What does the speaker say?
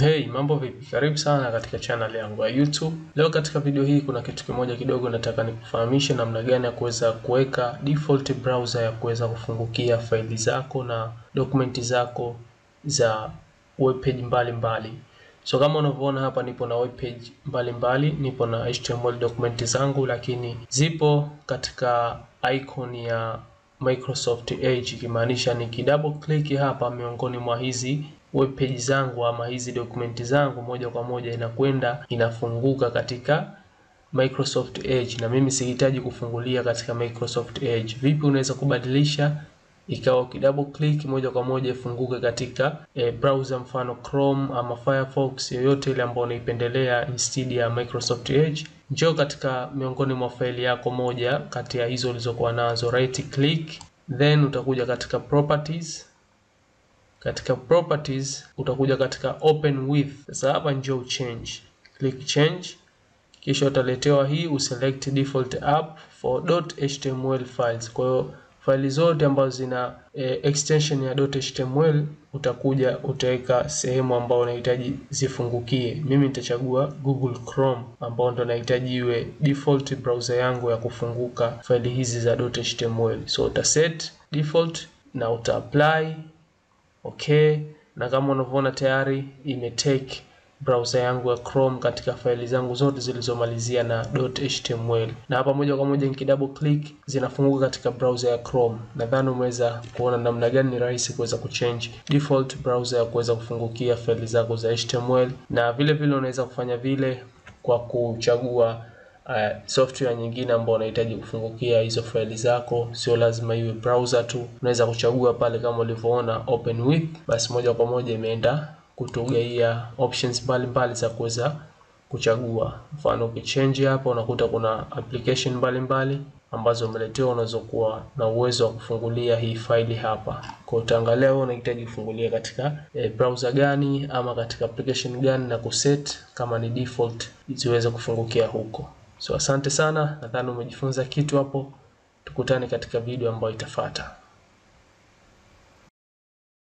Hey, mambo vipi? Karibu sana katika channel yangu ya YouTube. Leo katika video hii kuna kitu kimoja kidogo nataka nikufahamishe namna gani ya kuweza kuweka default browser ya kuweza kufungukia faili zako na dokumenti zako za web page mbalimbali. So kama unavyoona hapa nipo na web page mbalimbali, nipo na HTML dokumenti zangu lakini zipo katika icon ya Microsoft Edge, ikimaanisha nikidouble click hapa miongoni mwa hizi web page zangu ama hizi dokumenti zangu, moja kwa moja inakwenda inafunguka katika Microsoft Edge, na mimi sihitaji kufungulia katika Microsoft Edge. Vipi unaweza kubadilisha ikawa ukidouble click moja kwa moja ifunguke katika browser mfano Chrome ama Firefox, yoyote ile ambayo unaipendelea instead ya Microsoft Edge? Njoo katika miongoni mwa faili yako moja kati ya hizo ulizokuwa nazo, right click, then utakuja katika properties. Katika properties utakuja katika open with. Sasa hapa njoo change, click change, kisha utaletewa hii uselect default app for .html files. Kwa hiyo faili zote ambazo zina extension ya .html utakuja utaweka sehemu ambayo unahitaji zifungukie. Mimi nitachagua Google Chrome ambao ndo nahitaji iwe default browser yangu ya kufunguka faili hizi za .html. So uta set default na uta apply. Okay, na kama unavyoona tayari imetake browser yangu ya Chrome katika faili zangu zote zilizomalizia na .html, na hapa moja kwa moja nikidouble click zinafunguka katika browser ya Chrome. Nadhani umeweza kuona namna gani ni rahisi kuweza kuchange default browser ya kuweza kufungukia faili zako za HTML, na vile vile unaweza kufanya vile kwa kuchagua software nyingine ambayo unahitaji kufungukia hizo faili zako. Sio lazima iwe browser tu, unaweza kuchagua pale kama ulivyoona open with, basi moja kwa moja imeenda kutugaia options mbalimbali za kuweza kuchagua. Mfano ukichange hapa unakuta kuna application mbalimbali ambazo umeletewa unazokuwa na uwezo wa kufungulia hii faili hapa. Kwa utaangalia wewe unahitaji kufungulia katika browser gani ama katika application gani na kuset kama ni default ziweze kufungukia huko. So asante sana, nadhani umejifunza kitu hapo. Tukutane katika video ambayo itafuata.